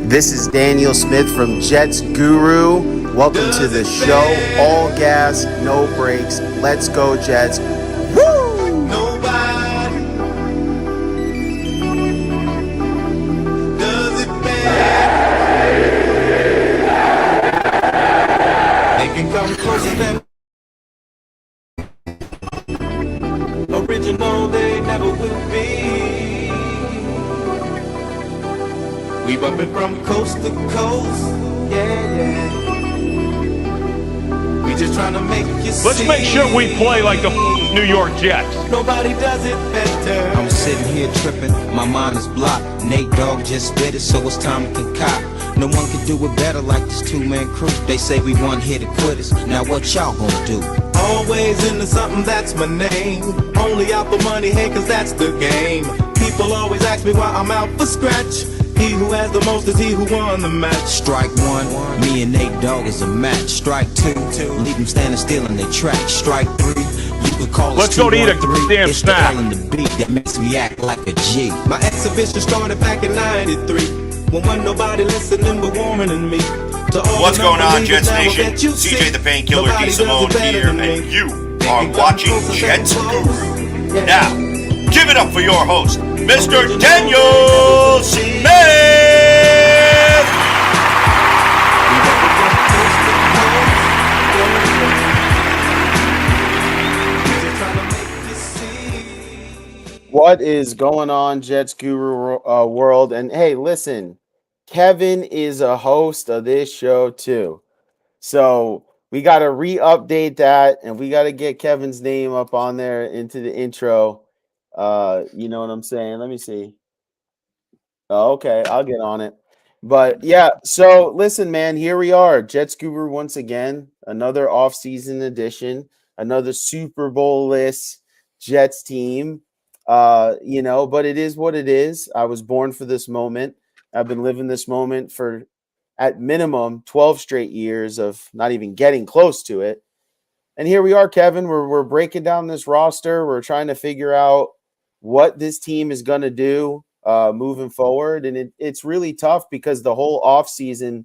This is Daniel Smith from Jets Guru. Welcome to the show. All gas, no brakes. Let's go, Jets. Woo! Nobody does it better. They can come closer than original, they never will be. We bumpin' from coast to coast, yeah. We just tryna make you see. Let's make sure we play like the New York Jets. Nobody does it better. I'm sitting here tripping, my mind is blocked. Nate Dogg just spit it, so it's time to concoct. No one can do it better like this two-man crew. They say we one here to quit us. Now what y'all gonna do? Always into something, that's my name. Only out for money, hey, cause that's the game. People always ask me why I'm out for scratch. He who has the most is he who won the match. Strike one, me and Nate Dogg is a match. Strike two, leave them standing still in their track. Strike three, you could call us. Let's go to eat a damn it's snack. The L and the beat that makes me act like a G. My exhibition started back in '93 when wasn't nobody listening but Warren and me. What's going on, Jets Nation? CJ the Painkiller D. Simone here, and you are watching Jets Guru. Now, give it up for your host, Mr. Daniel Smith! What is going on, Jets Guru world? And hey, listen, Kevin is a host of this show too. So we got to re-update that, and we got to get Kevin's name up on there into the intro. You know what I'm saying? Let me see. Oh, okay, I'll get on it. But yeah, so listen, man, here we are. Jets Guru once again, another off-season edition, another Super Bowl-less Jets team. You know, but it is what it is. I was born for this moment. I've been living this moment for at minimum 12 straight years of not even getting close to it. And here we are, Kevin. We're breaking down this roster. We're trying to figure out what this team is going to do moving forward. And it's really tough because the whole offseason,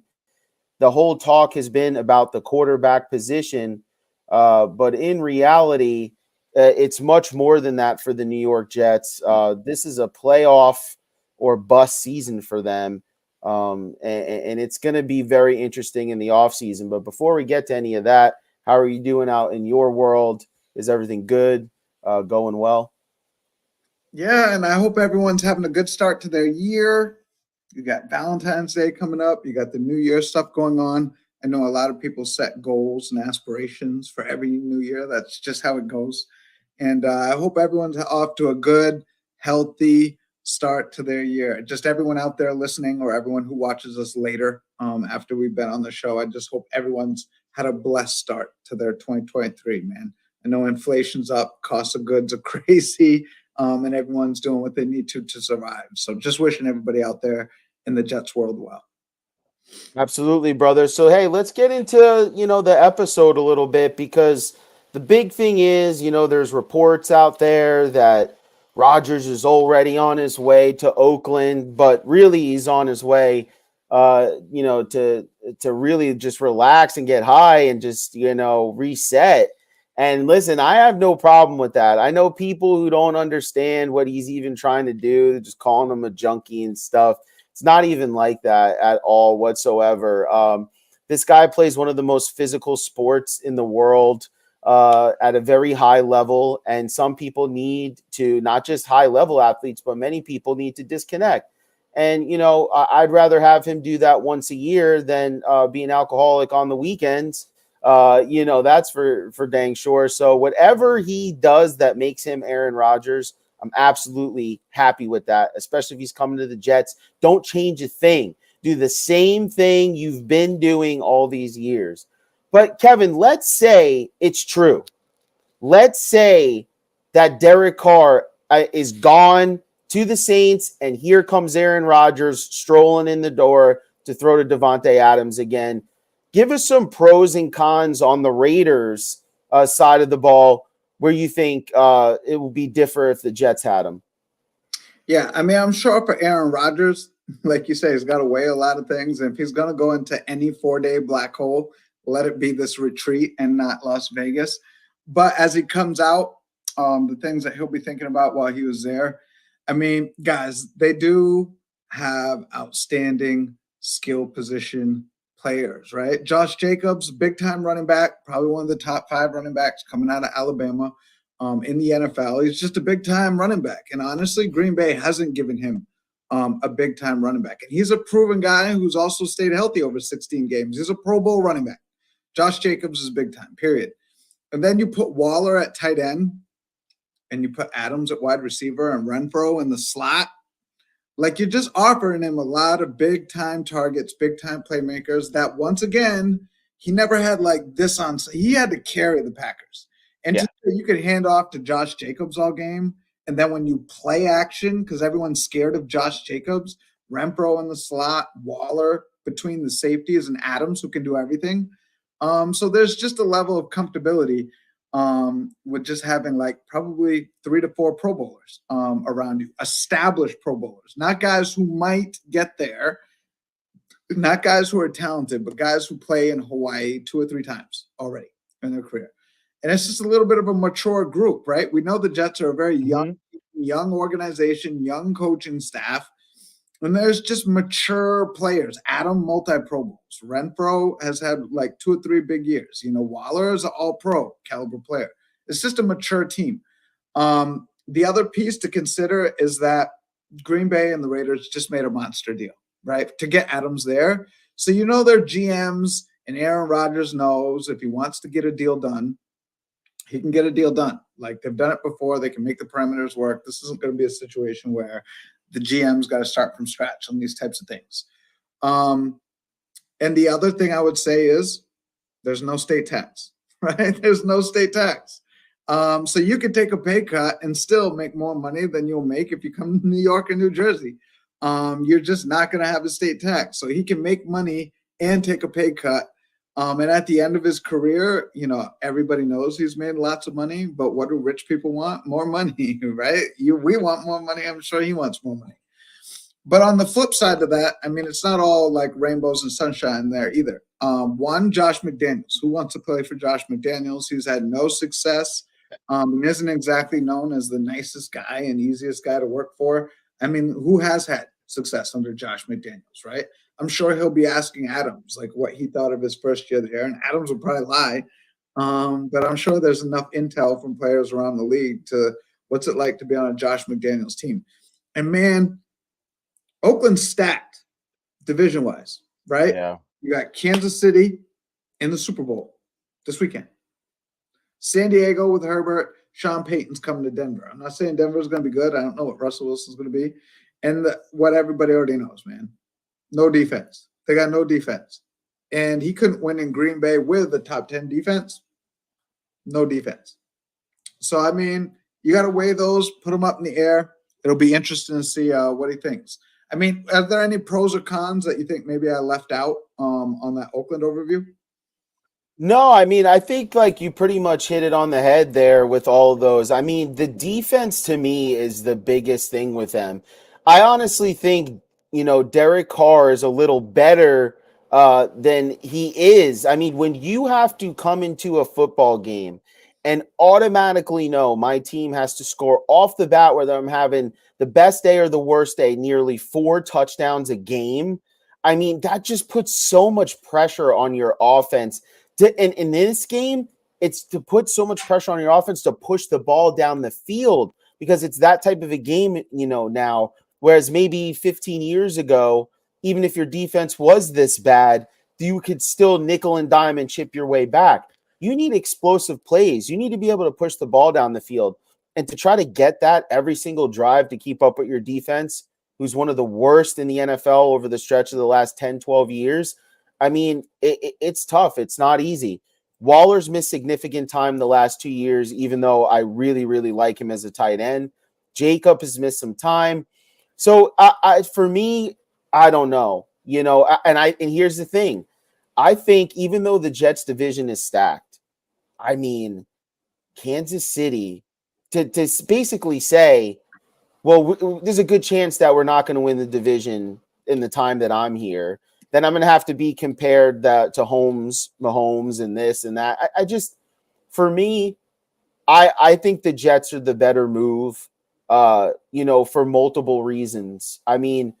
the whole talk has been about the quarterback position. But in reality, it's much more than that for the New York Jets. This is a playoff or bust season for them. And it's going to be very interesting in the offseason. But before we get to any of that, how are you doing out in your world? Is everything good? Going well? Yeah, and I hope everyone's having a good start to their year. You got Valentine's Day coming up. You got the New Year stuff going on. I know a lot of people set goals and aspirations for every new year. That's just how it goes. And I hope everyone's off to a good, healthy start to their year. Just everyone out there listening or everyone who watches us later after we've been on the show, I just hope everyone's had a blessed start to their 2023, man. I know inflation's up, cost of goods are crazy, and everyone's doing what they need to survive. So just wishing everybody out there in the Jets world well. Absolutely, brother. So, hey, let's get into, the episode a little bit because the big thing is, there's reports out there that Rodgers is already on his way to Oakland, but really he's on his way, to really just relax and get high and just, reset. And listen, I have no problem with that. I know people who don't understand what he's even trying to do, just calling him a junkie and stuff. It's not even like that at all whatsoever. This guy plays one of the most physical sports in the world at a very high level. And some people need to, not just high level athletes, but many people need to disconnect. And, I'd rather have him do that once a year than be an alcoholic on the weekends. That's for dang sure. So whatever he does that makes him Aaron Rodgers, I'm absolutely happy with that, especially if he's coming to the Jets. Don't change a thing. Do the same thing you've been doing all these years. But, Kevin, let's say it's true. Let's say that Derek Carr is gone to the Saints, and here comes Aaron Rodgers strolling in the door to throw to Devontae Adams again. Give us some pros and cons on the Raiders side of the ball where you think it would be different if the Jets had him. Yeah, I mean, I'm sure for Aaron Rodgers, like you say, he's got to weigh a lot of things. And if he's going to go into any 4-day black hole, let it be this retreat and not Las Vegas. But as he comes out, the things that he'll be thinking about while he was there, I mean, guys, they do have outstanding skill position players, right? Josh Jacobs, big-time running back, probably one of the top 5 running backs coming out of Alabama in the NFL. He's just a big-time running back. And honestly, Green Bay hasn't given him a big-time running back. And he's a proven guy who's also stayed healthy over 16 games. He's a Pro Bowl running back. Josh Jacobs is big-time, period. And then you put Waller at tight end, and you put Adams at wide receiver and Renfro in the slot. Like, you're just offering him a lot of big-time targets, big-time playmakers that, once again, he never had like this on. He had to carry the Packers. And you could hand off to Josh Jacobs all game. And then when you play action, because everyone's scared of Josh Jacobs, Renfro in the slot, Waller between the safeties, and Adams who can do everything. So there's just a level of comfortability with just having like probably 3 to 4 Pro Bowlers around you, established Pro Bowlers, not guys who might get there, not guys who are talented, but guys who play in Hawaii 2 or 3 times already in their career. And it's just a little bit of a mature group, right? We know the Jets are a very young organization, young coaching staff. And there's just mature players. Adam, multi-Pro Bowls. Renfro has had like 2 or 3 big years. You know, Waller is an all-pro caliber player. It's just a mature team. The other piece to consider is that Green Bay and the Raiders just made a monster deal, right, to get Adams there. So you know their GMs and Aaron Rodgers knows if he wants to get a deal done, he can get a deal done. Like, they've done it before. They can make the parameters work. This isn't going to be a situation where the GM's got to start from scratch on these types of things. And the other thing I would say is there's no state tax, right? There's no state tax. So you could take a pay cut and still make more money than you'll make if you come to New York or New Jersey. You're just not going to have a state tax. So he can make money and take a pay cut. And at the end of his career, you know, everybody knows he's made lots of money, but what do rich people want? More money, right? We want more money. I'm sure he wants more money. But on the flip side of that, I mean, it's not all like rainbows and sunshine there either. One, Josh McDaniels. Who wants to play for Josh McDaniels? He's had no success. He isn't exactly known as the nicest guy and easiest guy to work for. I mean, who has had success under Josh McDaniels, right? I'm sure he'll be asking Adams like what he thought of his first year there, and Adams will probably lie. But I'm sure there's enough intel from players around the league to what's it like to be on a Josh McDaniels team. And man, Oakland's stacked division-wise, right? Yeah. You got Kansas City in the Super Bowl this weekend. San Diego with Herbert. Sean Payton's coming to Denver. I'm not saying Denver's going to be good. I don't know what Russell Wilson's going to be. And what everybody already knows, man. No defense. They got no defense. And he couldn't win in Green Bay with the top 10 defense. No defense. So, I mean, you got to weigh those, put them up in the air. It'll be interesting to see what he thinks. I mean, are there any pros or cons that you think maybe I left out on that Oakland overview? No, I mean, I think like you pretty much hit it on the head there with all of those. I mean, the defense to me is the biggest thing with them. I honestly think, you know, Derek Carr is a little better than he is. I mean, when you have to come into a football game and automatically know my team has to score off the bat, whether I'm having the best day or the worst day, nearly 4 touchdowns a game, I mean, that just puts so much pressure on your offense. And in this game, it's to put so much pressure on your offense to push the ball down the field because it's that type of a game, you know, now. Whereas maybe 15 years ago, even if your defense was this bad, you could still nickel and dime and chip your way back. You need explosive plays. You need to be able to push the ball down the field. And to try to get that every single drive to keep up with your defense, who's one of the worst in the NFL over the stretch of the last 10, 12 years, I mean, it's tough. It's not easy. Waller's missed significant time the last 2 years, even though I really, really like him as a tight end. Jacob has missed some time. So for me, I don't know. And here's the thing. I think even though the Jets division is stacked, I mean, Kansas City to basically say, well, there's a good chance that we're not going to win the division in the time that I'm here. Then I'm going to have to be compared to Mahomes and this and that. For me, I think the Jets are the better move, for multiple reasons. I mean,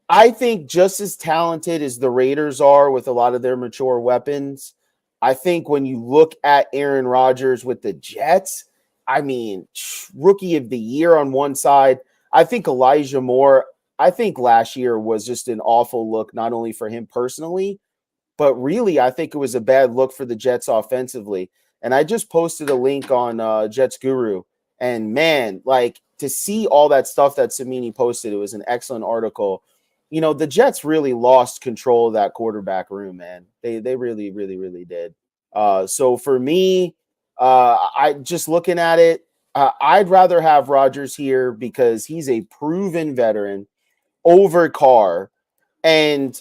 I think just as talented as the Raiders are with a lot of their mature weapons, I think when you look at Aaron Rodgers with the Jets, I mean, rookie of the year on one side. I think Elijah Moore, I think last year was just an awful look, not only for him personally, but really, I think it was a bad look for the Jets offensively. And I just posted a link on Jets Guru. And man, like to see all that stuff that Samini posted, it was an excellent article. The Jets really lost control of that quarterback room, man. They really, really, really did. So for me, I just looking at it, I'd rather have Rodgers here because he's a proven veteran over Carr. And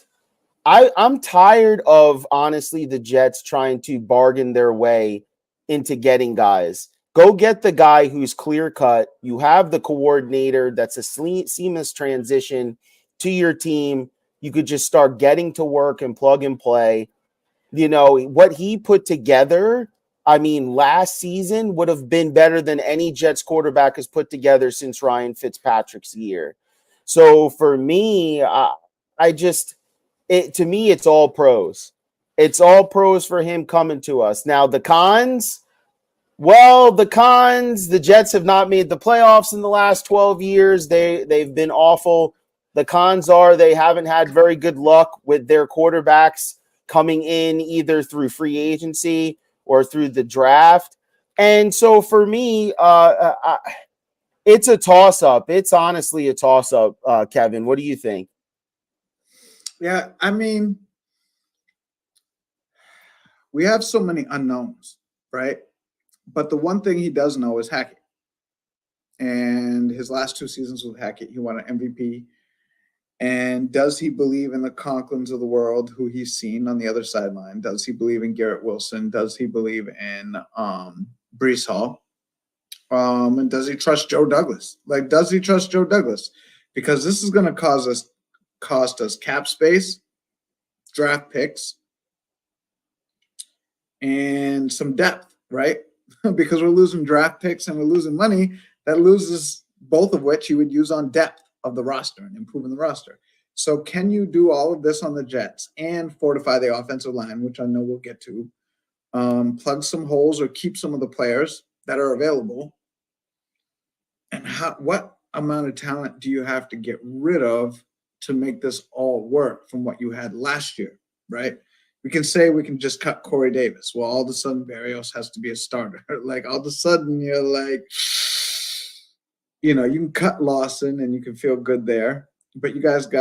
I'm tired of, honestly, the Jets trying to bargain their way into getting guys. Go get the guy who's clear cut. You have the coordinator that's a seamless transition to your team. You could just start getting to work and plug and play. What he put together, I mean, last season would have been better than any Jets quarterback has put together since Ryan Fitzpatrick's year. So for me, to me, it's all pros. It's all pros for him coming to us. Now, the cons, the Jets have not made the playoffs in the last 12 years. They've been awful. The cons are they haven't had very good luck with their quarterbacks coming in either through free agency or through the draft. And so for me, it's a toss-up. It's honestly a toss-up, Kevin. What do you think? Yeah, I mean, we have so many unknowns, right? But the one thing he does know is Hackett. And his last 2 seasons with Hackett, he won an MVP. And does he believe in the Conklins of the world who he's seen on the other sideline? Does he believe in Garrett Wilson? Does he believe in Breece Hall? And does he trust Joe Douglas? Does he trust Joe Douglas? Because this is going to cost us cap space, draft picks, and some depth, right? Because we're losing draft picks and we're losing money. That loses both of which you would use on depth of the roster and improving the roster. So can you do all of this on the Jets and fortify the offensive line, which I know we'll get to, plug some holes or keep some of the players that are available? And what amount of talent do you have to get rid of to make this all work from what you had last year, right? We can say we can just cut Corey Davis. Well, all of a sudden, Berrios has to be a starter. All of a sudden, you're like, you can cut Lawson and you can feel good there. But you got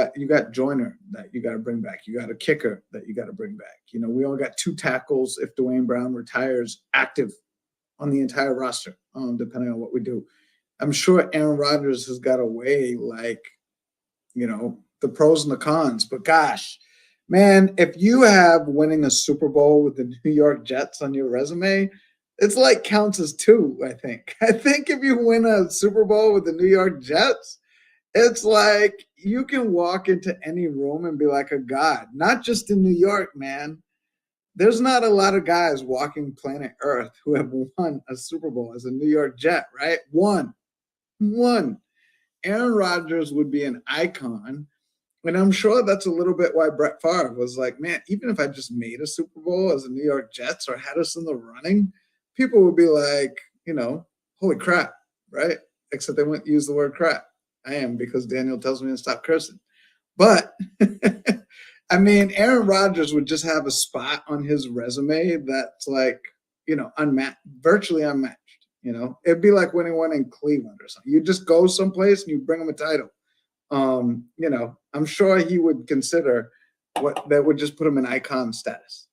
Joyner that you got to bring back. You got a kicker that you got to bring back. We only got 2 tackles if Dwayne Brown retires active on the entire roster, depending on what we do. I'm sure Aaron Rodgers has got to weigh the pros and the cons. But gosh, man, if you have winning a Super Bowl with the New York Jets on your resume, it's counts as 2, I think. I think if you win a Super Bowl with the New York Jets, it's you can walk into any room and be like a god, not just in New York, man. There's not a lot of guys walking planet Earth who have won a Super Bowl as a New York Jet, right? One. Aaron Rodgers would be an icon. And I'm sure that's a little bit why Brett Favre was like, man, even if I just made a Super Bowl as a New York Jets or had us in the running, people would be like, holy crap, right? Except they wouldn't use the word crap. I am, because Daniel tells me to stop cursing. But, I mean, Aaron Rodgers would just have a spot on his resume that's unmatched, virtually unmatched. It'd be like winning one in Cleveland or something. You just go someplace and you bring them a title. I'm sure he would consider what that would just put him in icon status.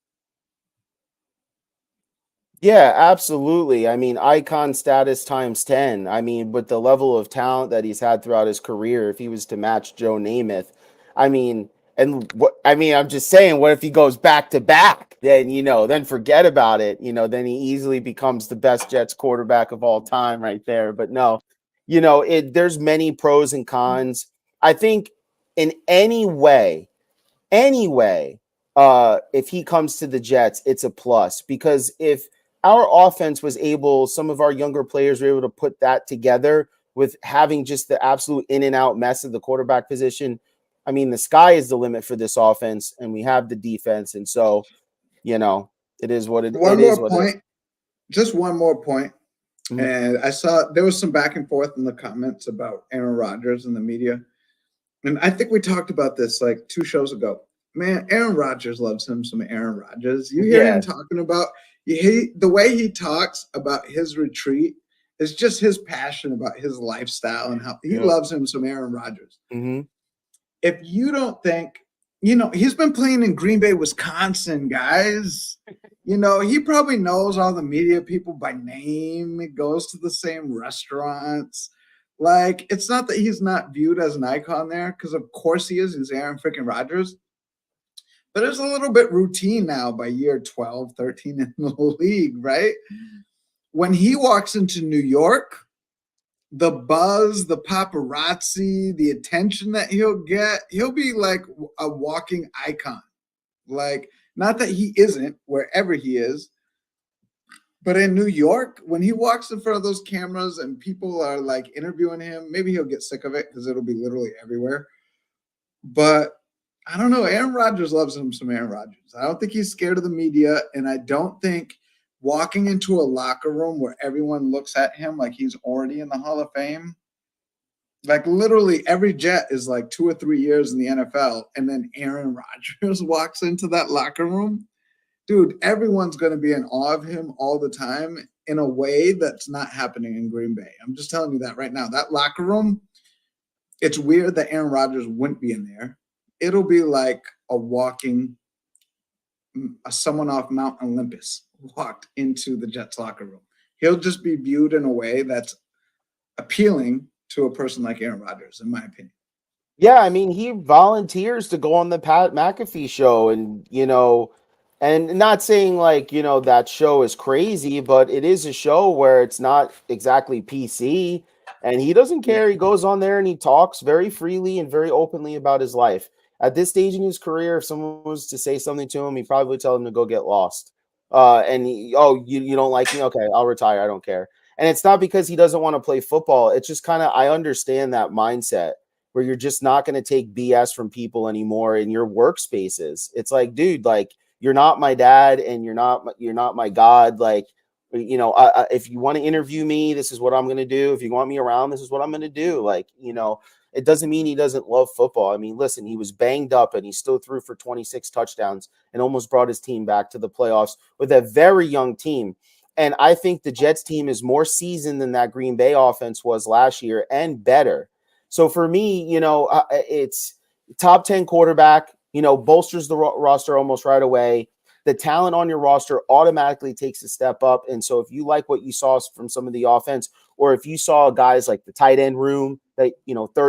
Yeah, absolutely. I mean, icon status times 10. I mean, with the level of talent that he's had throughout his career, if he was to match Joe Namath, I mean, and what I mean, I'm just saying, what if he goes back to back? Then, then forget about it. Then he easily becomes the best Jets quarterback of all time right there. But no, there's many pros and cons. I think in any way, if he comes to the Jets, it's a plus because if our offense was able, some of our younger players were able to put that together with having just the absolute in and out mess of the quarterback position. I mean, the sky is the limit for this offense, and we have the defense, and so it is what it One is. more What it is. point, just one more point. Mhm. And I saw there was some back and forth in the comments about Aaron Rodgers and the media. And I think we talked about this like 2 shows ago. Man, Aaron Rodgers loves him some Aaron Rodgers. You hear him Yeah. talking about the way he talks about his retreat is just his passion about his lifestyle and how he Yeah. loves him some Aaron Rodgers. Hmm. If you don't think, he's been playing in Green Bay, Wisconsin, guys. He probably knows all the media people by name. He goes to the same restaurants. Like, it's not that he's not viewed as an icon there, because of course he is. He's Aaron freaking Rodgers. But it's a little bit routine now by year 12, 13 in the league, right? When he walks into New York, the buzz, the paparazzi, the attention that he'll be like a walking icon. Like, not that he isn't wherever he is, but in New York, when he walks in front of those cameras and people are like interviewing him, maybe he'll get sick of it because it'll be literally everywhere. But I don't know. Aaron Rodgers loves him some Aaron Rodgers. I don't think he's scared of the media. And I don't think walking into a locker room where everyone looks at him like he's already in the Hall of Fame, like literally every Jet is like 2 or 3 years in the NFL. And then Aaron Rodgers walks into that locker room. Dude, everyone's going to be in awe of him all the time in a way that's not happening in Green Bay. I'm just telling you that right now. That locker room, it's weird that Aaron Rodgers wouldn't be in there. It'll be like someone off Mount Olympus walked into the Jets locker room. He'll just be viewed in a way that's appealing to a person like Aaron Rodgers, in my opinion. Yeah, I mean, he volunteers to go on the Pat McAfee show, and not saying like, that show is crazy, but it is a show where it's not exactly PC, and he doesn't Yeah. care. He goes on there and he talks very freely and very openly about his life. At this stage in his career, if someone was to say something to him, he'd probably tell them to go get lost. You don't like me? Okay, I'll retire. I don't care. And it's not because he doesn't want to play football. It's just kind of, I understand that mindset where you're just not going to take BS from people anymore in your workspaces. It's like, dude, like, you're not my dad and you're not my God. Like, if you want to interview me, this is what I'm going to do. If you want me around, this is what I'm going to do. Like, it doesn't mean he doesn't love football. I mean, listen, he was banged up and he still threw for 26 touchdowns and almost brought his team back to the playoffs with a very young team. And I think the Jets team is more seasoned than that Green Bay offense was last year and better. So for me, it's top 10 quarterback, bolsters the roster almost right away. The talent on your roster automatically takes a step up. And so if you like what you saw from some of the offense, or if you saw guys like the tight end room that,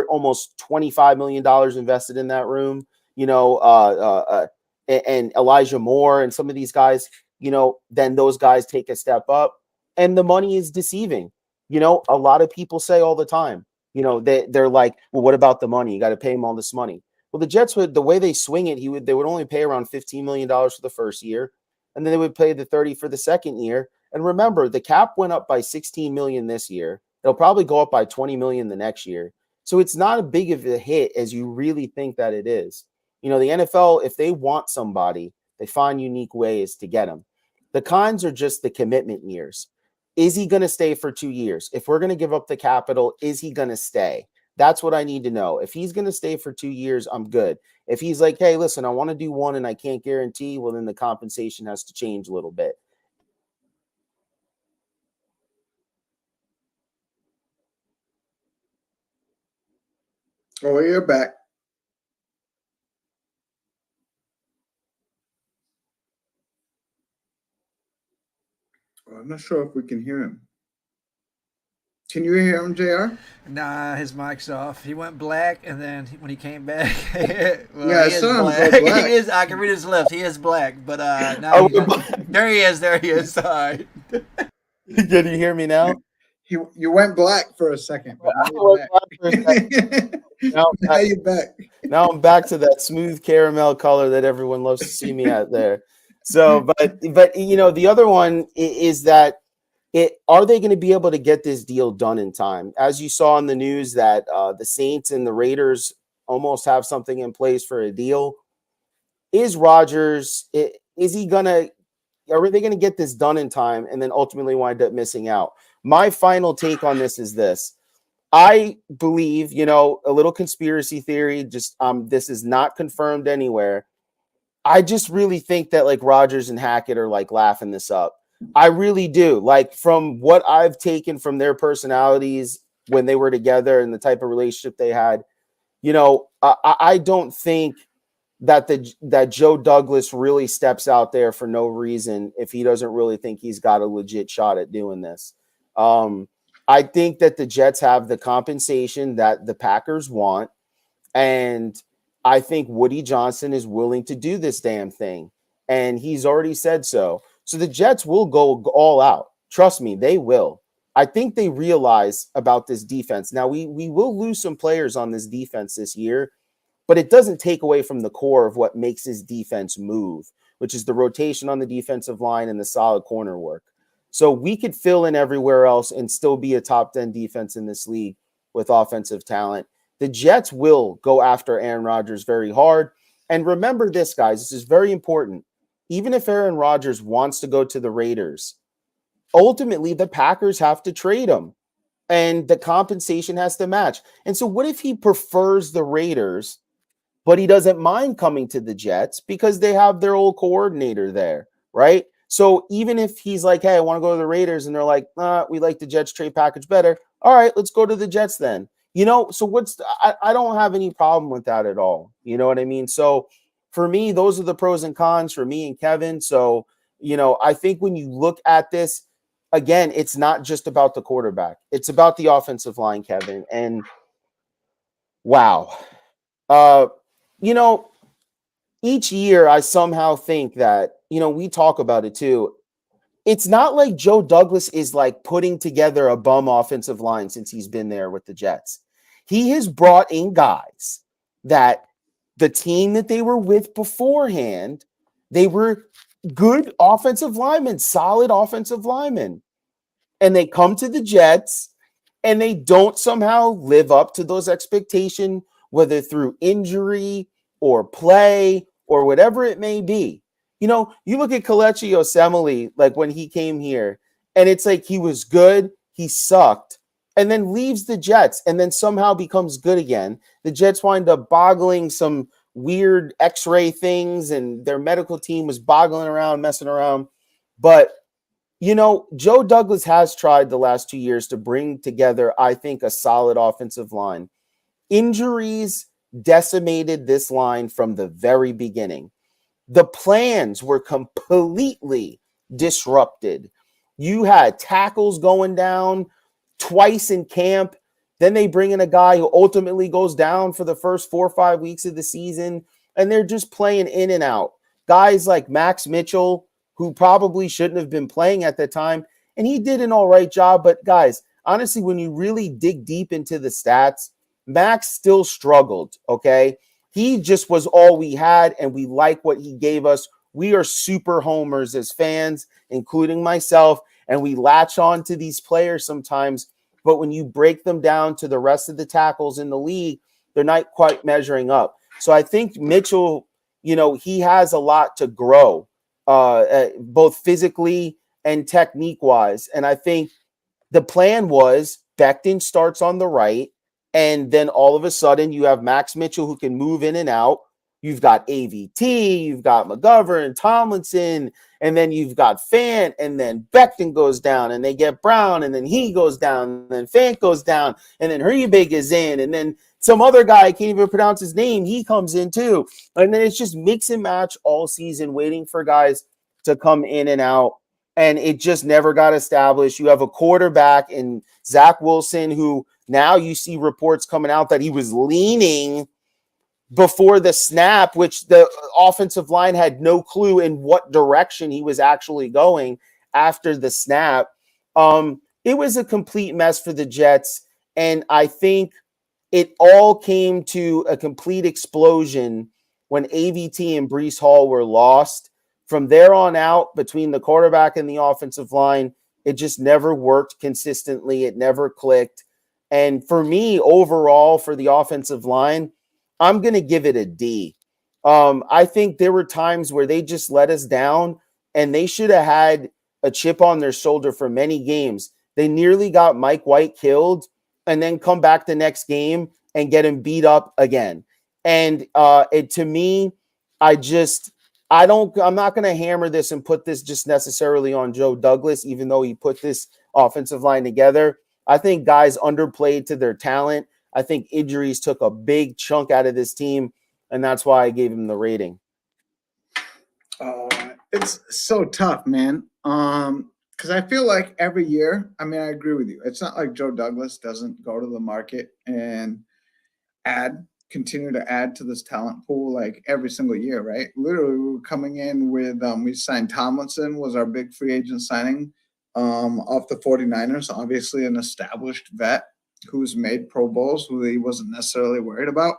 almost $25 million invested in that room, and Elijah Moore and some of these guys, then those guys take a step up and the money is deceiving. A lot of people say all the time, they're like, well, what about the money? You got to pay him all this money. Well, the Jets the way they swing it, they would only pay around $15 million for the first year, and then they would pay the 30 for the second year. And remember, the cap went up by 16 million this year. It'll probably go up by 20 million the next year. So it's not as big of a hit as you really think that it is. The NFL, if they want somebody, they find unique ways to get them. The cons are just the commitment years. Is he going to stay for 2 years? If we're going to give up the capital, is he going to stay? That's what I need to know. If he's going to stay for 2 years, I'm good. If he's like, hey, listen, I want to do one and I can't guarantee, well, then the compensation has to change a little bit. Oh, you're back. I'm not sure if we can hear him. Can you hear him, JR? Nah, his mic's off. He went black, and then when he came back, well, Yeah, I he is saw him black. go black. He is. I can read his lips. He is black, but now there he is. There he is. All right. Can you hear me now? You went black for a second. But I went black for a second. now you're back. Now I'm back to that smooth caramel color that everyone loves to see me at there. So, but you know, the other one is that are they going to be able to get this deal done in time? As you saw in the news that the Saints and the Raiders almost have something in place for a deal. Is Rodgers, is he going to, are they going to get this done in time and then ultimately wind up missing out? My final take on this is this. I believe, you know, a little conspiracy theory, just this is not confirmed anywhere. I just really think that like Rodgers and Hackett are like laughing this up. I really do. Like from what I've taken from their personalities when they were together and the type of relationship they had, you know, I don't think that Joe Douglas really steps out there for no reason if he doesn't really think he's got a legit shot at doing this. I think that the Jets have the compensation that the Packers want, and I think Woody Johnson is willing to do this damn thing, and he's already said so. So the Jets will go all out. Trust me, they will. I think they realize about this defense. Now, we will lose some players on this defense this year, but it doesn't take away from the core of what makes his defense move, which is the rotation on the defensive line and the solid corner work. So we could fill in everywhere else and still be a top 10 defense in this league with offensive talent. The Jets will go after Aaron Rodgers very hard. And remember this, guys, this is very important. Even if Aaron Rodgers wants to go to the Raiders, ultimately the Packers have to trade him and the compensation has to match. And so what if he prefers the Raiders, but he doesn't mind coming to the Jets because they have their old coordinator there, right? So even if he's like, hey, I want to go to the Raiders, and they're like, we like the Jets trade package better. All right, let's go to the Jets then. You know, so I don't have any problem with that at all. You know what I mean? So for me, those are the pros and cons for me and Kevin. So, you know, I think when you look at this, again, it's not just about the quarterback. It's about the offensive line, Kevin. And wow. You know, each year I somehow think that, you know, we talk about it too. It's not like Joe Douglas is like putting together a bum offensive line since he's been there with the Jets. He has brought in guys that the team that they were with beforehand, they were good offensive linemen, solid offensive linemen. And they come to the Jets and they don't somehow live up to those expectations, whether through injury or play or whatever it may be. You know, you look at Kelechi Osemele, like when he came here, and it's like he was good, he sucked, and then leaves the Jets and then somehow becomes good again. The Jets wind up boggling some weird x-ray things, and their medical team was boggling around, messing around. But, you know, Joe Douglas has tried the last 2 years to bring together, I think, a solid offensive line. Injuries decimated this line from the very beginning. The plans were completely disrupted. You had tackles going down twice in camp. Then they bring in a guy who ultimately goes down for the first 4 or 5 weeks of the season, and they're just playing in and out. Guys like Max Mitchell, who probably shouldn't have been playing at the time, and he did an all right job. But guys, honestly, when you really dig deep into the stats, Max still struggled, okay? He just was all we had, and we like what he gave us. We are super homers as fans, including myself, and we latch on to these players sometimes. But when you break them down to the rest of the tackles in the league, they're not quite measuring up. So I think Mitchell, you know, he has a lot to grow, both physically and technique-wise. And I think the plan was Becton starts on the right, and then all of a sudden you have Max Mitchell who can move in and out. You've got AVT, you've got McGovern, Tomlinson, and then you've got Fant, and then Becton goes down, and they get Brown, and then he goes down, and then Fant goes down, and then Hurubig is in, and then some other guy, I can't even pronounce his name, he comes in too. And then it's just mix and match all season, waiting for guys to come in and out. and it just never got established. You have a quarterback in Zach Wilson, who now you see reports coming out that he was leaning before the snap, which the offensive line had no clue in what direction he was actually going after the snap. It was a complete mess for the Jets, and I think it all came to a complete explosion when AVT and Breece Hall were lost. From there on out, between the quarterback and the offensive line, it just never worked consistently. It never clicked. And for me, overall, for the offensive line, I'm going to give it a D. I think there were times where they just let us down, and they should have had a chip on their shoulder for many games. They nearly got Mike White killed and then come back the next game and get him beat up again. And to me, I'm not going to hammer this and put this just necessarily on Joe Douglas, even though he put this offensive line together. I think guys underplayed to their talent. I think injuries took a big chunk out of this team, and that's why I gave him the rating. It's so tough, man. Because I feel like every year, I mean, I agree with you. It's not like Joe Douglas doesn't go to the market and continue to add to this talent pool like every single year, right? Literally, we were coming in with, we signed Tomlinson, was our big free agent signing off the 49ers, obviously an established vet who's made Pro Bowls, who he wasn't necessarily worried about.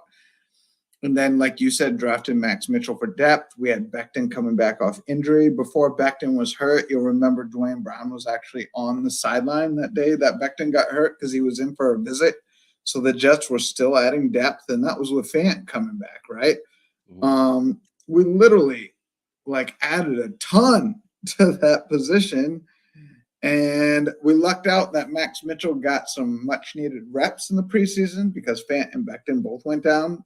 And then, like you said, drafted Max Mitchell for depth. We had Becton coming back off injury. Before Becton was hurt, you'll remember Dwayne Brown was actually on the sideline that day that Becton got hurt because he was in for a visit. So the Jets were still adding depth, and that was with Fant coming back, right? Mm-hmm. We literally added a ton to that position, and we lucked out that Max Mitchell got some much-needed reps in the preseason because Fant and Becton both went down.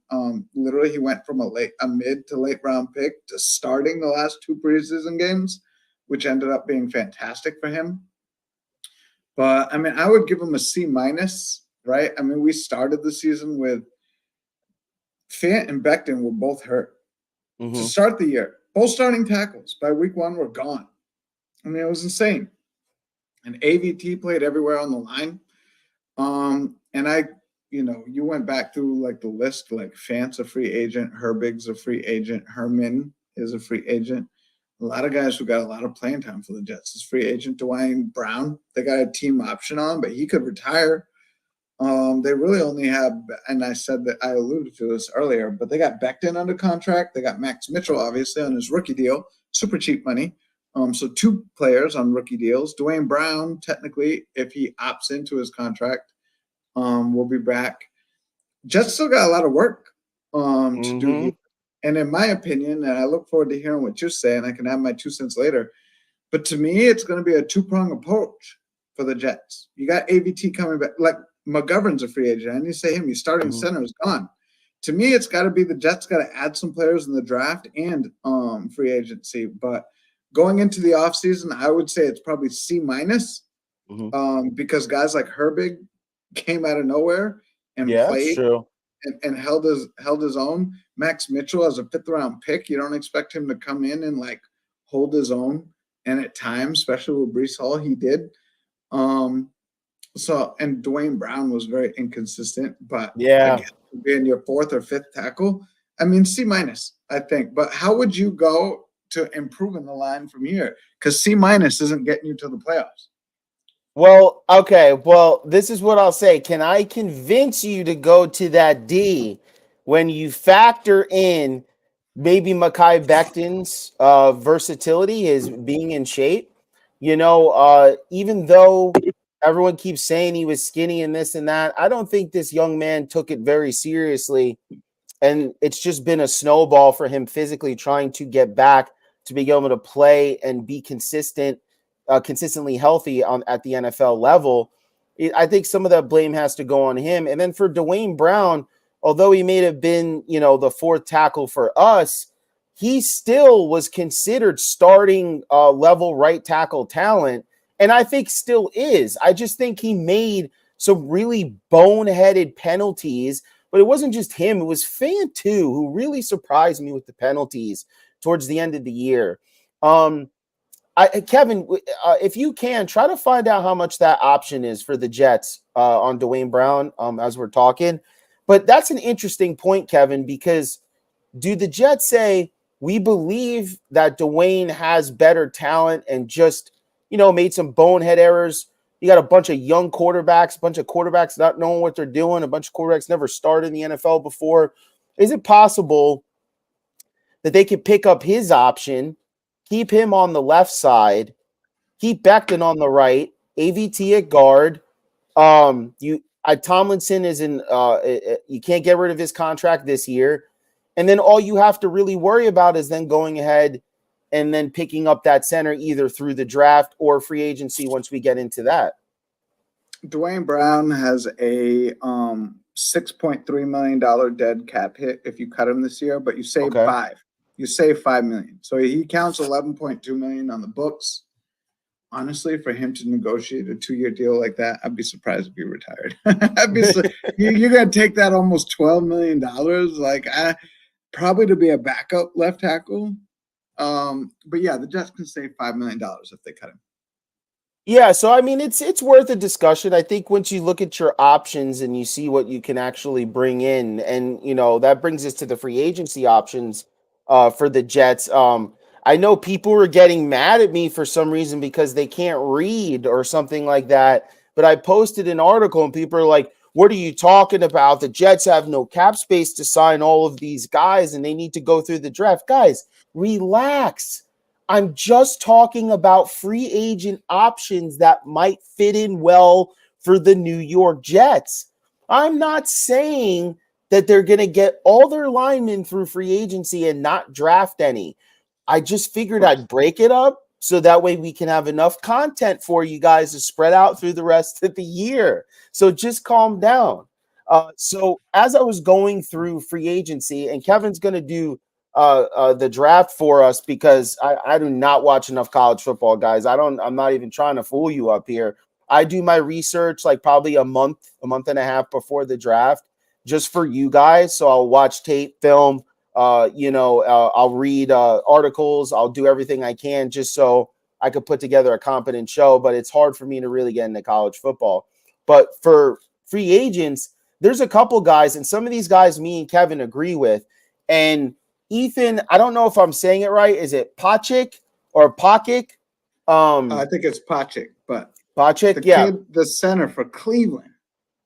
Literally, he went from a mid to late round pick to starting the last 2 preseason games, which ended up being fantastic for him. But I mean, I would give him a C-. Right? I mean, we started the season with Fant and Becton were both hurt to start the year. Both starting tackles by week 1 were gone. I mean, it was insane. And AVT played everywhere on the line. And you went back through the list, Fant's a free agent, Herbig's a free agent, Herman is a free agent. A lot of guys who got a lot of playing time for the Jets is free agent. Dwayne Brown, they got a team option on, but he could retire. They really only have, and I said that I alluded to this earlier, but they got Becton under contract. They got Max Mitchell, obviously, on his rookie deal, super cheap money. So 2 players on rookie deals. Dwayne Brown, technically, if he opts into his contract, will be back. Jets still got a lot of work to do here. And in my opinion, and I look forward to hearing what you say, and I can have my 2 cents later, but to me, it's going to be a 2-pronged approach for the Jets. You got AVT coming back. McGovern's a free agent. I need to say him. He's starting center is gone. To me, it's got to be the Jets got to add some players in the draft and free agency. But going into the offseason, I would say it's probably C-, because guys like Herbig came out of nowhere and played and held his own. Max Mitchell as a 5th-round pick, you don't expect him to come in and hold his own. And at times, especially with Breece Hall, he did. And Dwayne Brown was very inconsistent, but again, being your 4th or 5th tackle, I mean, C-, I think. But how would you go to improving the line from here? Because C- isn't getting you to the playoffs. Well, okay. Well, this is what I'll say. Can I convince you to go to that D when you factor in maybe Mekhi Becton's versatility, his being in shape? Even though everyone keeps saying he was skinny and this and that, I don't think this young man took it very seriously. And it's just been a snowball for him physically trying to get back to be able to play and be consistently healthy at the NFL level. I think some of that blame has to go on him. And then for Dwayne Brown, although he may have been, the 4th tackle for us, he still was considered starting level right tackle talent. And I think still is. I just think he made some really boneheaded penalties, but it wasn't just him. It was Fant too, who really surprised me with the penalties towards the end of the year. Kevin, if you can try to find out how much that option is for the Jets on Dwayne Brown as we're talking. But that's an interesting point, Kevin, because do the Jets say we believe that Dwayne has better talent and just, made some bonehead errors? You got a bunch of young quarterbacks, a bunch of quarterbacks not knowing what they're doing, a bunch of quarterbacks never started in the NFL before. Is it possible that they could pick up his option, keep him on the left side, keep Becton on the right, AVT at guard? Tomlinson is in. You can't get rid of his contract this year, and then all you have to really worry about is then going ahead and then picking up that center either through the draft or free agency once we get into that. Dwayne Brown has a $6.3 million dead cap hit if you cut him this year, but you save five. You save $5 million. So he counts $11.2 million on the books. Honestly, for him to negotiate a 2-year deal like that, I'd be surprised if he retired. You're going to take that almost $12 million, probably to be a backup left tackle. But yeah, the Jets can save $5 million if they cut him. Yeah, so I mean, it's worth a discussion. I think once you look at your options and you see what you can actually bring in, and that brings us to the free agency options for the Jets. I know people were getting mad at me for some reason because they can't read or something like that. But I posted an article and people are like, what are you talking about? The Jets have no cap space to sign all of these guys and they need to go through the draft. Guys, relax. I'm just talking about free agent options that might fit in well for the New York Jets. I'm not saying that they're going to get all their linemen through free agency and not draft any. I just figured I'd break it up so that way we can have enough content for you guys to spread out through the rest of the year. So just calm down. So as I was going through free agency, and Kevin's going to do the draft for us because I do not watch enough college football, guys. I'm not even trying to fool you up here. I do my research like probably a month and a half before the draft just for you guys. So I'll watch tape, film, I'll read articles. I'll do everything I can just so I could put together a competent show, but it's hard for me to really get into college football. But for free agents, there's a couple guys, and some of these guys me and Kevin agree with. And Ethan, I don't know if I'm saying it right. Is it Pachick or Pakic? I think it's Pachick, but Pachick, the center for Cleveland.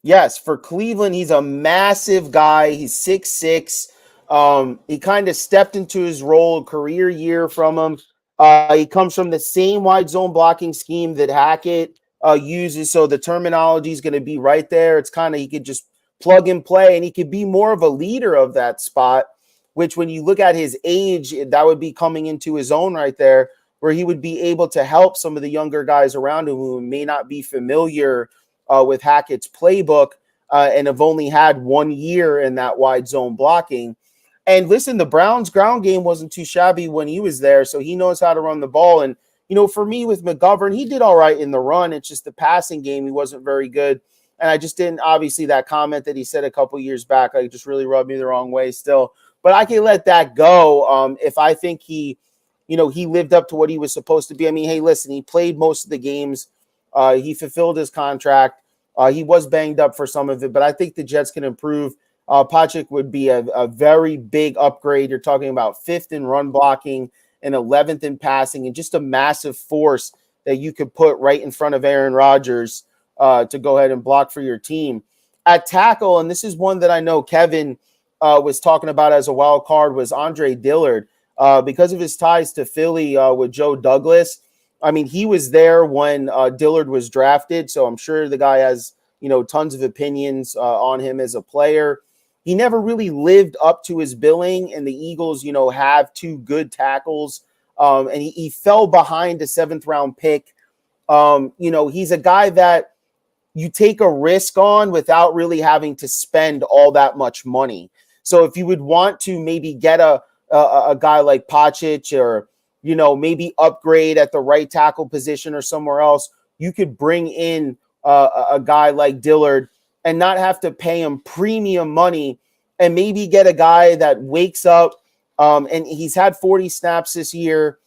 Yes, for Cleveland, he's a massive guy. He's 6'6". He kind of stepped into his role, career year from him. He comes from the same wide zone blocking scheme that Hackett uses, so the terminology is going to be right there. It's kind of, he could just plug and play, and he could be more of a leader of that spot, which when you look at his age, that would be coming into his own right there, where he would be able to help some of the younger guys around him who may not be familiar with Hackett's playbook and have only had 1 year in that wide zone blocking. And listen, the Browns' ground game wasn't too shabby when he was there, so he knows how to run the ball. And, for me with McGovern, he did all right in the run. It's just the passing game, he wasn't very good. And I just didn't, obviously, that comment that he said a couple years back, like, just really rubbed me the wrong way still. But I can let that go if I think he lived up to what he was supposed to be. I mean, hey, listen, he played most of the games. He fulfilled his contract. He was banged up for some of it, but I think the Jets can improve. Pachick would be a very big upgrade. You're talking about 5th in run blocking and 11th in passing, and just a massive force that you could put right in front of Aaron Rodgers to go ahead and block for your team. At tackle, and this is one that I know Kevin was talking about as a wild card, was Andre Dillard. Because of his ties to Philly with Joe Douglas, I mean, he was there when Dillard was drafted, so I'm sure the guy has, tons of opinions on him as a player. He never really lived up to his billing, and the Eagles, have 2 good tackles, and he fell behind a 7th-round pick. He's a guy that you take a risk on without really having to spend all that much money. So if you would want to maybe get a guy like Pachick or, maybe upgrade at the right tackle position or somewhere else, you could bring in a guy like Dillard and not have to pay him premium money and maybe get a guy that wakes up and he's had 40 snaps this year.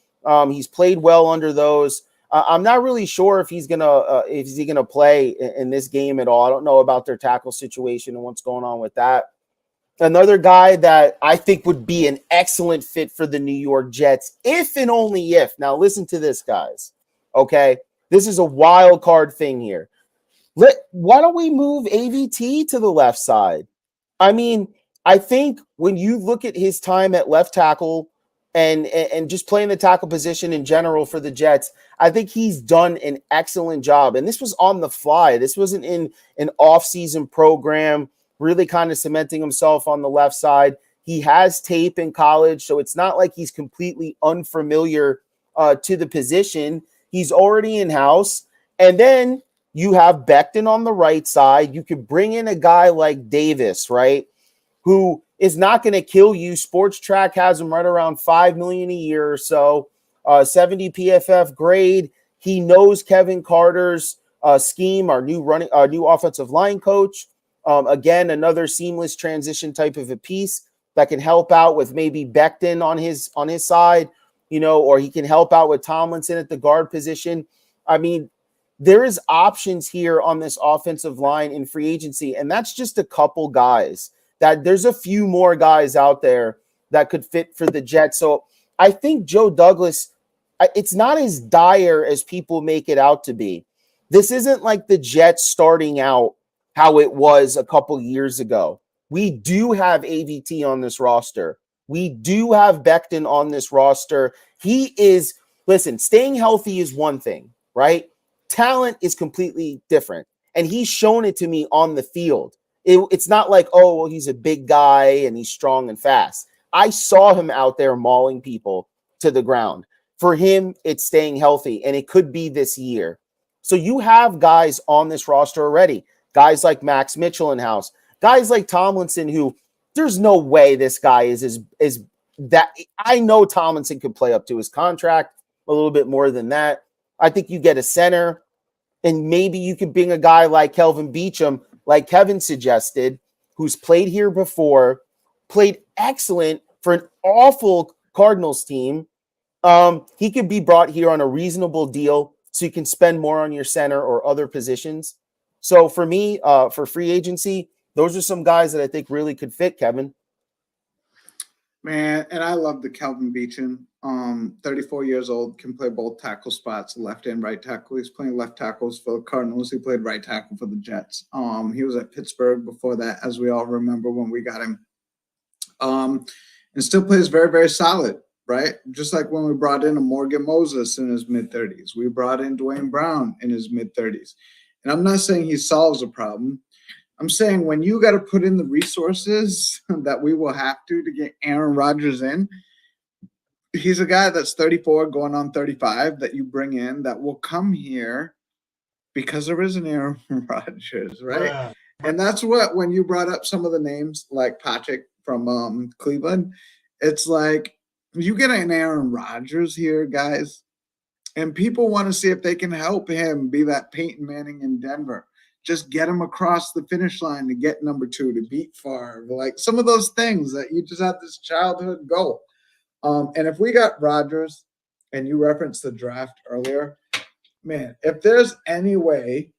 He's played well under those. I'm not really sure if he's gonna play in this game at all. I don't know about their tackle situation and what's going on with that. Another guy that I think would be an excellent fit for the New York Jets, if and only if. Now, listen to this, guys. Okay, this is a wild card thing here. Why don't we move AVT to the left side? I mean, I think when you look at his time at left tackle and just playing the tackle position in general for the Jets, I think he's done an excellent job. And this was on the fly. This wasn't in an off-season program, really kind of cementing himself on the left side. He has tape in college, so it's not like he's completely unfamiliar to the position. He's already in-house. And then you have Becton on the right side. You could bring in a guy like Davis, right, who is not going to kill you. Sports Track has him right around $5 million a year or so, 70 PFF grade. He knows Kevin Carter's scheme, our new offensive line coach. Again, another seamless transition type of a piece that can help out with maybe Becton on his side, or he can help out with Tomlinson at the guard position. I mean, there is options here on this offensive line in free agency, and that's just a couple guys. That there's a few more guys out there that could fit for the Jets. So I think Joe Douglas, it's not as dire as people make it out to be. This isn't like the Jets starting out how it was a couple years ago. We do have AVT on this roster. We do have Becton on this roster. Staying healthy is one thing, right? Talent is completely different. And he's shown it to me on the field. It's not like, oh, well, he's a big guy and he's strong and fast. I saw him out there mauling people to the ground. For him, it's staying healthy, and it could be this year. So you have guys on this roster already, guys like Max Mitchell in-house, guys like Tomlinson, who there's no way this guy is that. I know Tomlinson could play up to his contract, a little bit more than that. I think you get a center, and maybe you could bring a guy like Kelvin Beachum, like Kevin suggested, who's played here before, played excellent for an awful Cardinals team. He could be brought here on a reasonable deal so you can spend more on your center or other positions. So for me, for free agency, those are some guys that I think really could fit, Kevin. Man, and I love the Kelvin Beachum. 34 years old, can play both tackle spots, left and right tackle. He's playing left tackles for the Cardinals. He played right tackle for the Jets. He was at Pittsburgh before that, as we all remember when we got him. And still plays very, very solid, right? Just like when we brought in a Morgan Moses in his mid-30s. We brought in Dwayne Brown in his mid-30s. And I'm not saying he solves a problem. I'm saying when you got to put in the resources that we will have to get Aaron Rodgers in, he's a guy that's 34 going on 35 that you bring in that will come here because there is an Aaron Rodgers, right? And that's what, when you brought up some of the names like Patrick from Cleveland, it's like you get an Aaron Rodgers here, guys, and people want to see if they can help him be that Peyton Manning in Denver. Just get him across the finish line to get number 2, to beat Favre, like some of those things that you just have this childhood goal. And if we got Rodgers, and you referenced the draft earlier, man, if there's any way,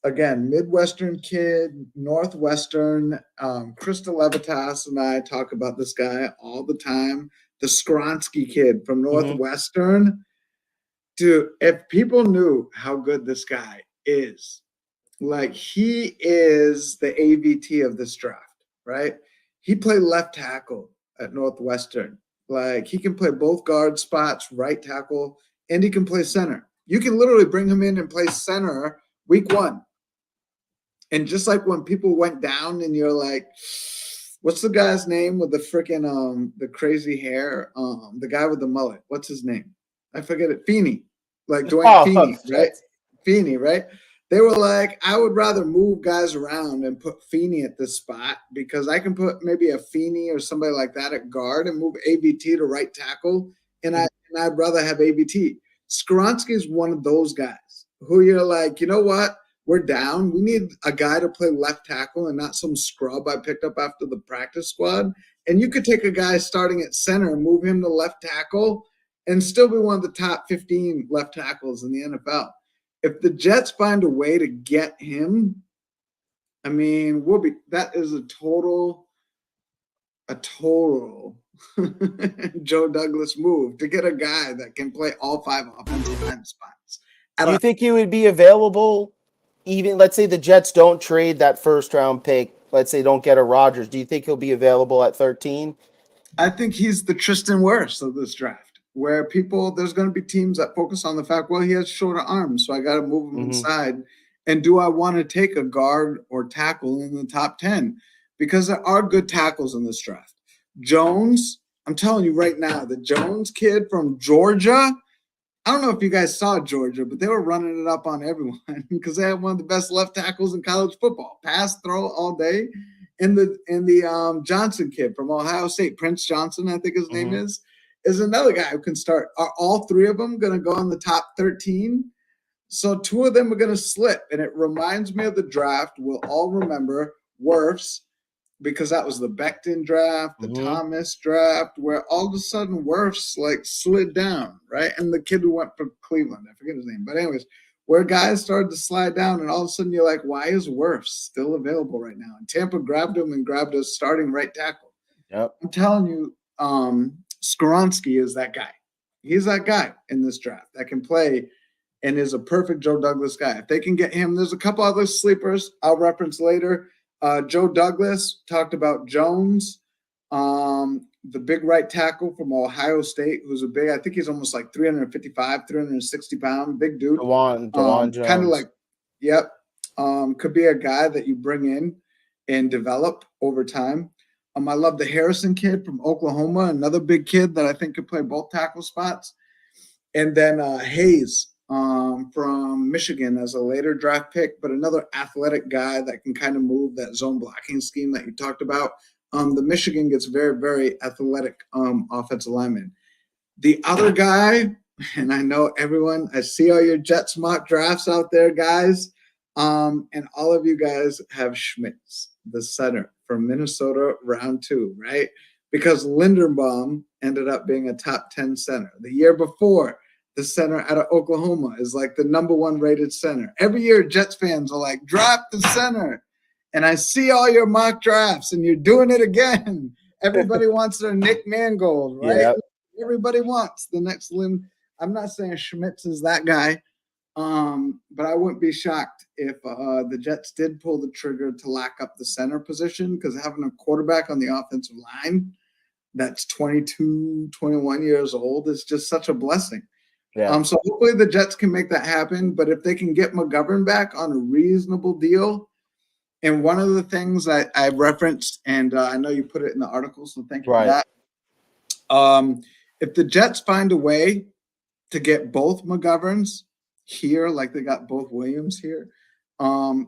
again, Midwestern kid, Northwestern, Krista Levitas and I talk about this guy all the time, the Skronsky kid from Northwestern. Mm-hmm. Dude, if people knew how good this guy is, like he is the AVT of this draft, right? He played left tackle at Northwestern. Like he can play both guard spots, right tackle, and he can play center. You can literally bring him in and play center week 1. And just like when people went down and you're like, what's the guy's name with the freaking the crazy hair? The guy with the mullet. What's his name? I forget it. Feeney. Like Dwayne Feeney, right? Feeney, right? They were like, I would rather move guys around and put Feeney at this spot because I can put maybe a Feeney or somebody like that at guard and move AVT to right tackle, and I'd rather have AVT. Skronsky is one of those guys who you're like, you know what? We're down. We need a guy to play left tackle and not some scrub I picked up after the practice squad. And you could take a guy starting at center and move him to left tackle and still be one of the top 15 left tackles in the NFL. If the Jets find a way to get him, I mean, that is a total Joe Douglas move to get a guy that can play all 5 offensive line spots. Do you think he would be available? Even let's say the Jets don't trade that first round pick. Let's say don't get a Rodgers. Do you think he'll be available at 13? I think he's the Tristan Wirfs of this draft, where there's going to be teams that focus on the fact, well, he has shorter arms, so I got to move him inside. And do I want to take a guard or tackle in the top 10? Because there are good tackles in this draft. Jones, I'm telling you right now, the Jones kid from Georgia, I don't know if you guys saw Georgia, but they were running it up on everyone because they have one of the best left tackles in college football. Pass, throw all day. And the Johnson kid from Ohio State, Prince Johnson, I think his name is another guy who can start. Are all 3 of them going to go in the top 13? So 2 of them are going to slip. And it reminds me of the draft. We'll all remember Wirfs, because that was the Becton draft, the Thomas draft, where all of a sudden Wirfs slid down, right? And the kid who went for Cleveland, I forget his name. But anyways, where guys started to slide down, and all of a sudden you're like, why is Wirfs still available right now? And Tampa grabbed him and grabbed a starting right tackle. Yep. I'm telling you, Skoronski is that guy. He's that guy in this draft that can play and is a perfect Joe Douglas guy. If they can get him, there's a couple other sleepers I'll reference later. Joe Douglas talked about Jones, the big right tackle from Ohio State, who's I think he's almost like 355, 360 pound, big dude. DeJuan Jones. Kind of could be a guy that you bring in and develop over time. I love the Harrison kid from Oklahoma, another big kid that I think could play both tackle spots. And then Hayes from Michigan as a later draft pick, but another athletic guy that can kind of move that zone blocking scheme that you talked about. The Michigan gets very, very athletic offensive lineman. The other guy, and I know everyone, I see all your Jets mock drafts out there, guys, and all of you guys have Schmitz, the center from Minnesota, round 2, right? Because Linderbaum ended up being a top 10 center. The year before, the center out of Oklahoma is like the number 1 rated center. Every year, Jets fans are like, drop the center. And I see all your mock drafts, and you're doing it again. Everybody wants their Nick Mangold, right? Yep. Everybody wants the next limb. I'm not saying Schmitz is that guy, but I wouldn't be shocked if the Jets did pull the trigger to lock up the center position, because having a quarterback on the offensive line that's 22, 21 years old is just such a blessing. Yeah. So hopefully the Jets can make that happen. But if they can get McGovern back on a reasonable deal, and one of the things I referenced, and I know you put it in the article, so thank you for that. If the Jets find a way to get both McGoverns here, like they got both Williams here,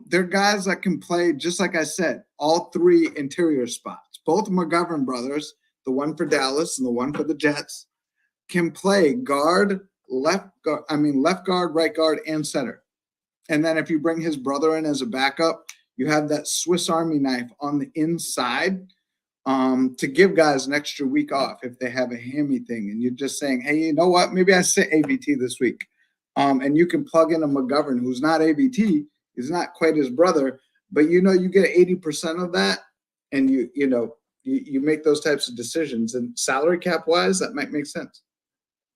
they're guys that can play, just like I said, all 3 interior spots. Both McGovern brothers, the one for Dallas and the one for the Jets, can play left guard, right guard, and center. And then if you bring his brother in as a backup, you have that Swiss Army knife on the inside to give guys an extra week off if they have a hammy thing. And you're just saying, hey, you know what? Maybe I sit ABT this week. And you can plug in a McGovern who's not ABT. He's not quite his brother, but you get 80% of that. And you make those types of decisions. And salary cap wise, that might make sense.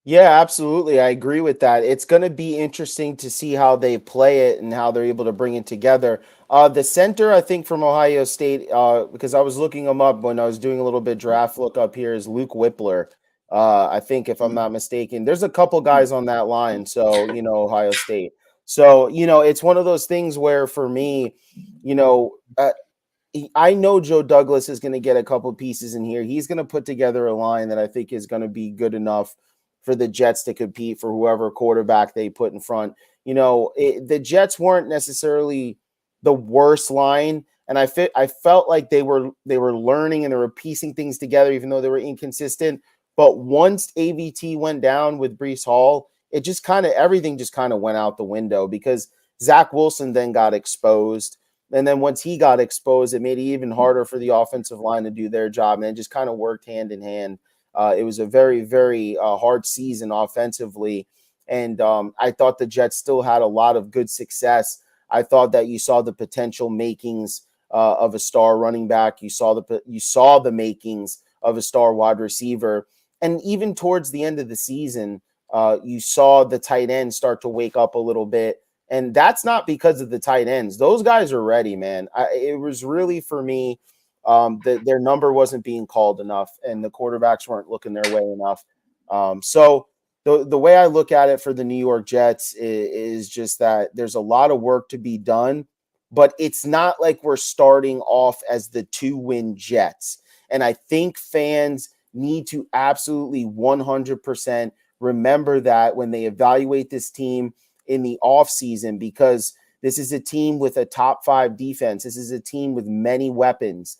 Yeah, absolutely. I agree with that. It's going to be interesting to see how they play it and how they're able to bring it together. The center, I think, from Ohio State, because I was looking him up when I was doing a little bit draft look up here, is Luke Whippler. I think, if I'm not mistaken, there's a couple guys on that line. So, Ohio State. So, it's one of those things where for me, I know Joe Douglas is going to get a couple pieces in here. He's going to put together a line that I think is going to be good enough for the Jets to compete for whoever quarterback they put in front. The Jets weren't necessarily the worst line, and I felt like they were learning and they were piecing things together, even though they were inconsistent. But once AVT went down with Breece Hall, it just everything just went out the window, because Zach Wilson then got exposed. And then once he got exposed, it made it even harder for the offensive line to do their job, and it just kind of worked hand in hand. It was a very, very hard season offensively. And I thought the Jets still had a lot of good success. I thought that you saw the potential makings of a star running back. You saw the makings of a star wide receiver. And even towards the end of the season, you saw the tight ends start to wake up a little bit. And that's not because of the tight ends. Those guys are ready, man. It was really, for me, that their number wasn't being called enough and the quarterbacks weren't looking their way enough. So the way I look at it for the New York Jets is just that there's a lot of work to be done, but it's not like we're starting off as the 2-win Jets. And I think fans need to absolutely 100% remember that when they evaluate this team in the offseason, because this is a team with a top 5 defense. This is a team with many weapons.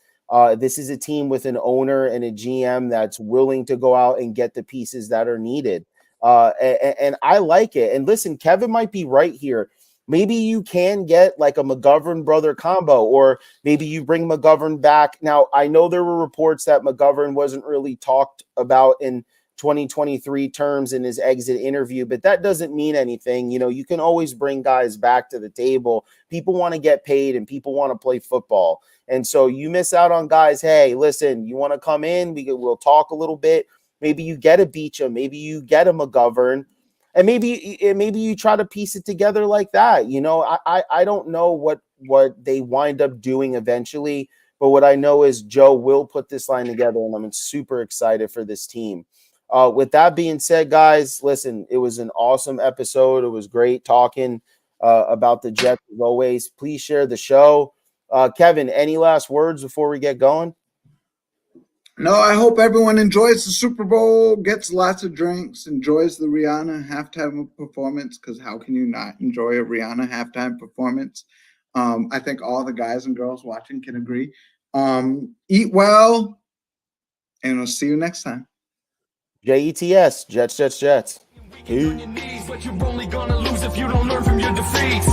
This is a team with an owner and a GM that's willing to go out and get the pieces that are needed. And I like it. And listen, Kevin might be right here. Maybe you can get like a McGovern brother combo, or maybe you bring McGovern back. Now, I know there were reports that McGovern wasn't really talked about in 2023 terms in his exit interview, but that doesn't mean anything. You know, you can always bring guys back to the table. People want to get paid and people want to play football. And so you miss out on guys. Hey, listen, you want to come in? We'll talk a little bit. Maybe you get a Beacham, maybe you get a McGovern, and maybe you try to piece it together like that. You know, I don't know what they wind up doing eventually, but what I know is Joe will put this line together, and I'm super excited for this team. With that being said, guys, listen, it was an awesome episode. It was great talking about the Jets as always. Please share the show. Kevin, any last words before we get going? No, I hope everyone enjoys the Super Bowl, gets lots of drinks, enjoys the Rihanna halftime performance, because how can you not enjoy a Rihanna halftime performance? I think all the guys and girls watching can agree. Eat well, and we'll see you next time. JETS, Jets. On your knees, but you're only gonna lose if you don't learn from your defeats.